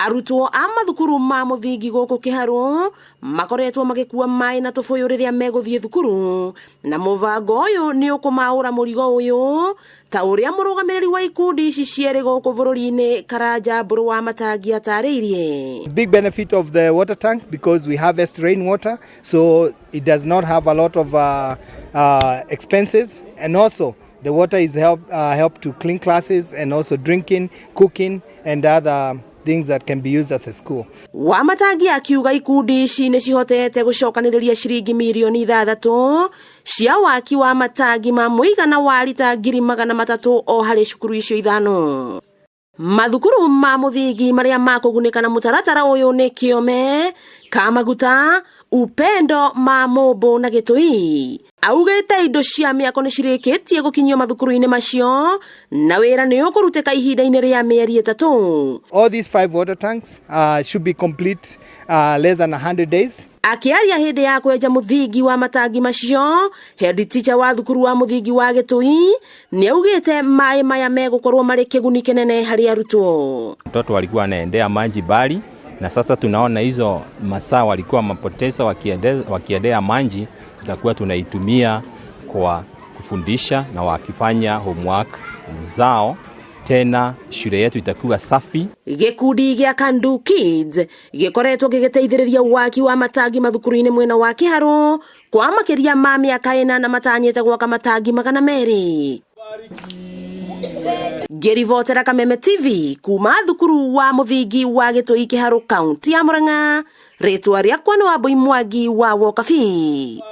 Arutwo a mathukuru ma muthingi guku Kiharu makoretwo magikua mai na tufuyu riria meguthie thukuru, na muvango uyu ni ukumaura murigo uyu ta uria murugamiriri wa ikundi ici cieri guku bururi-ini Karanja Mburu wa Matangi atariirie. Big benefit of the water tank because we harvest rainwater, so it does not have a lot of expenses, and also the water is help to clean classes and also drinking, cooking and other things that can be used as a school. Wa Matangi akiuga ikundi ici ni cihotete gucokaniriria ciringi milioni 6 cia waki wa matangi ma muigana wa lita 300,000 o hari cukuru icio 5. Mathukuru ma muthingi maria makugunika na mutaratara uyu ni Kiome, Kamaguta, Upendo, Mamombo na Gitui. Augete indo cia miako ni cirikitie gukinyio mathukuru-ini macio na wira ni ukuruteka ihinda-ini ria mieri 3. All these 5 water tanks should be complete less than 100 days. Akiaria hindi ya kwenja muthingi wa matangi macio, head teacher wa thukuru wa muthingi wa Gitui ni augite mai maya megukorwo mari kiguni kinene hari arutwo. Watoto walikuwa wanaendea maji bali, na sasa tunaona hizo masaa walikuwa mapoteza wakiendea maji, tutakuwa tunaitumia kwa kufundisha na wakifanya homework zao. Tena shule yetu itakuwa safi. Gikundi gia Kandu Kids gikoretwo gigiteithiriria waki wa matangi mathukuru-ini mwena wa Kiharu kwa makiria ma miaka 4 na matanyite gwaka matangi 200. Gerivotera Kameme TV kuma thukuru wa muthingi wa Gitui Kiharu kaunti ya Murang'a. Ritwa riakwa ni Wambui Mwangi wa Wokabi.